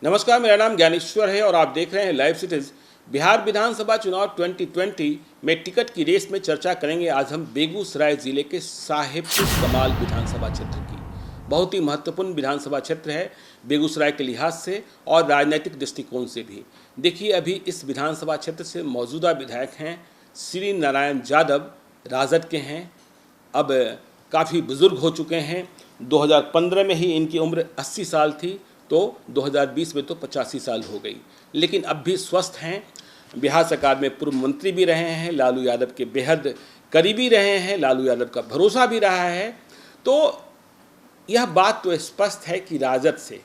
नमस्कार, मेरा नाम ज्ञानेश्वर है और आप देख रहे हैं लाइव सिटीज। बिहार विधानसभा चुनाव 2020 में टिकट की रेस में चर्चा करेंगे आज हम बेगूसराय जिले के साहेबपुर कमाल विधानसभा क्षेत्र की। बहुत ही महत्वपूर्ण विधानसभा क्षेत्र है बेगूसराय के लिहाज से और राजनीतिक दृष्टिकोण से भी। देखिए, अभी इस विधानसभा क्षेत्र से मौजूदा विधायक हैं श्री नारायण यादव, राजद के हैं। अब काफ़ी बुजुर्ग हो चुके हैं। 2015 में ही इनकी उम्र 80 साल थी, तो 2020 में तो 85 साल हो गई, लेकिन अब भी स्वस्थ हैं। बिहार सरकार में पूर्व मंत्री भी रहे हैं, लालू यादव के बेहद करीबी रहे हैं, लालू यादव का भरोसा भी रहा है। तो यह बात तो स्पष्ट है कि राजद से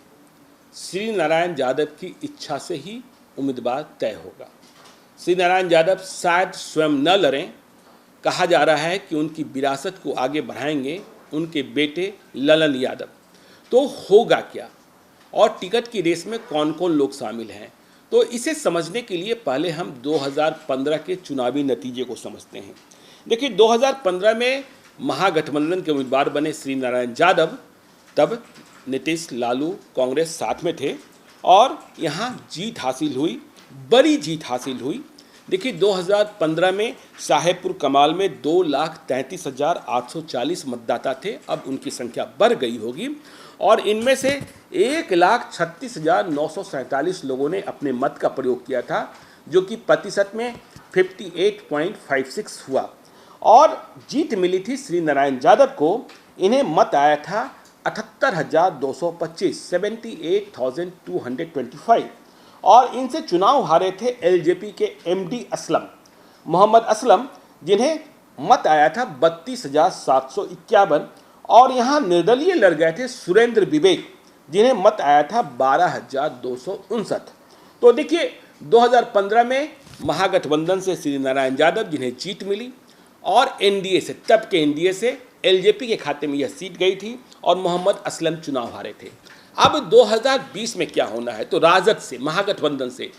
श्री नारायण यादव की इच्छा से ही उम्मीदवार तय होगा। श्री नारायण यादव शायद स्वयं न लड़ें। कहा जा रहा है कि उनकी विरासत को आगे बढ़ाएंगे उनके बेटे ललन यादव। तो होगा क्या और टिकट की रेस में कौन कौन लोग शामिल हैं, तो इसे समझने के लिए पहले हम 2015 के चुनावी नतीजे को समझते हैं। देखिए, 2015 में महागठबंधन के उम्मीदवार बने श्री नारायण यादव। तब नीतीश, लालू, कांग्रेस साथ में थे और यहाँ जीत हासिल हुई, बड़ी जीत हासिल हुई। देखिए, 2015 में साहेबपुर कमाल में 2,33,840 मतदाता थे। अब उनकी संख्या बढ़ गई होगी और इनमें से 1,36,947 लोगों ने अपने मत का प्रयोग किया था, जो कि प्रतिशत में 58.56 हुआ और जीत मिली थी श्री नारायण यादव को। इन्हें मत आया था 78,225, 78,225 और इनसे चुनाव हारे थे एलजेपी के एमडी असलम, मोहम्मद असलम, जिन्हें मत आया था 32,751 और यहाँ निर्दलीय लड़ गए थे सुरेंद्र विवेक, जिन्हें मत आया था 12,259। तो देखिए, 2015 में महागठबंधन से श्री नारायण यादव जिन्हें जीत मिली और एनडीए से, तब के एनडीए से एलजेपी के खाते में यह सीट गई थी और मोहम्मद असलम चुनाव हारे थे। अब 2020 में क्या होना है, तो राजद से, महागठबंधन से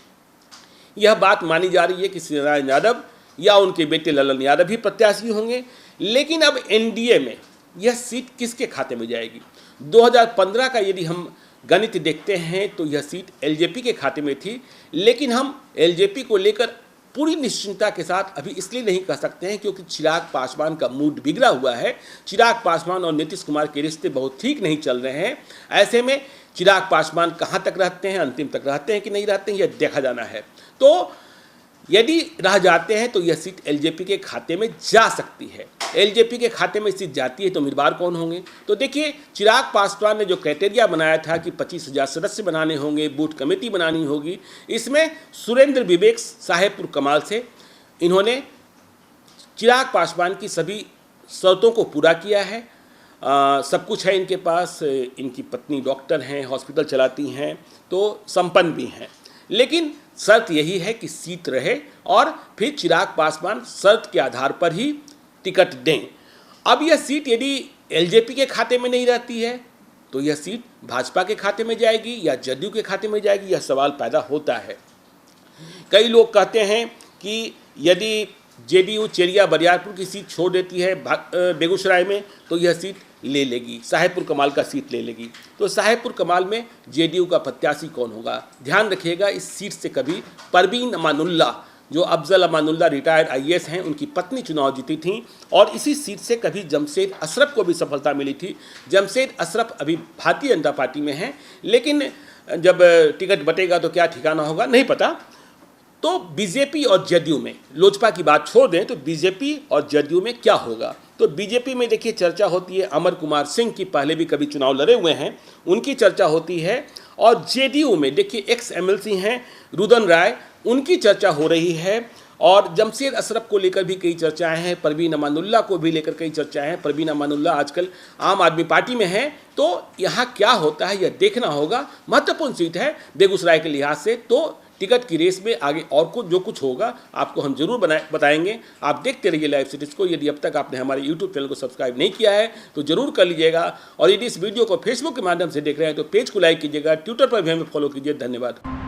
यह बात मानी जा रही है कि श्री नारायण यादव या उनके बेटे ललन यादव भी प्रत्याशी होंगे। लेकिन अब एनडीए में यह सीट किसके खाते में जाएगी? 2015 का यदि हम गणित देखते हैं तो यह सीट एलजेपी के खाते में थी, लेकिन हम एलजेपी को लेकर पूरी निश्चिंतता के साथ अभी इसलिए नहीं कह सकते हैं क्योंकि चिराग पासवान का मूड बिगड़ा हुआ है। चिराग पासवान और नीतीश कुमार के रिश्ते बहुत ठीक नहीं चल रहे हैं। ऐसे में चिराग पासवान कहाँ तक रहते हैं, अंतिम तक रहते हैं कि नहीं रहते हैं, यह देखा जाना है। तो यदि रह जाते हैं तो यह सीट एलजेपी के खाते में जा सकती है। एलजेपी के खाते में सीट जाती है तो उम्मीदवार कौन होंगे? तो देखिए, चिराग पासवान ने जो क्राइटेरिया बनाया था कि 25,000 सदस्य बनाने होंगे, बूथ कमेटी बनानी होगी, इसमें सुरेंद्र विवेक साहेबपुर कमाल से इन्होंने चिराग पासवान की सभी शर्तों को पूरा किया है। सब कुछ है इनके पास, इनकी पत्नी डॉक्टर हैं, हॉस्पिटल चलाती हैं, तो संपन्न भी हैं। लेकिन शर्त यही है कि सीट रहे और फिर चिराग पासवान शर्त के आधार पर ही टिकट दें। अब यह सीट यदि एलजेपी के खाते में नहीं रहती है तो यह सीट भाजपा के खाते में जाएगी या जदयू के खाते में जाएगी, यह सवाल पैदा होता है। कई लोग कहते हैं कि यदि जेडीयू चेरिया बरियारपुर की सीट छोड़ देती है बेगूसराय में तो यह सीट ले लेगी, साहेबपुर कमाल का सीट ले लेगी। तो साहेबपुर कमाल में जेडीयू का प्रत्याशी कौन होगा? ध्यान रखिएगा, इस सीट से कभी परवीन अमानुल्लाह, जो अफजल अमानुल्लाह रिटायर्ड आईएएस हैं, उनकी पत्नी चुनाव जीती थी और इसी सीट से कभी जमशेद अशरफ को भी सफलता मिली थी। जमशेद अशरफ अभी भारतीय जनता पार्टी में हैं, लेकिन जब टिकट बटेगा तो क्या ठिकाना होगा नहीं पता। तो बीजेपी और जदयू में, लोजपा की बात छोड़ दें तो बीजेपी और जदयू में क्या होगा? तो बीजेपी में देखिए चर्चा होती है अमर कुमार सिंह की, पहले भी कभी चुनाव लड़े हुए हैं, उनकी चर्चा होती है। और जेडीयू में देखिए एक्स एमएलसी हैं रुदन राय, उनकी चर्चा हो रही है और जमशेद अशरफ को लेकर भी कई चर्चाएं हैं, परवीन अमानुल्लाह को भी लेकर कई चर्चाएं हैं। परवीन अमानुल्लाह आजकल आम आदमी पार्टी में हैं, तो यहाँ क्या होता है यह देखना होगा। महत्वपूर्ण सीट है बेगूसराय के लिहाज से, तो टिकट की रेस में आगे और कुछ जो कुछ होगा आपको हम जरूर बताएंगे। आप देखते रहिए लाइव सिटीज को। यदि अब तक आपने हमारे यूट्यूब चैनल को सब्सक्राइब नहीं किया है तो जरूर कर लीजिएगा और यदि इस वीडियो को फेसबुक के माध्यम से देख रहे हैं तो पेज को लाइक कीजिएगा, ट्विटर पर भी हमें फॉलो कीजिए। धन्यवाद।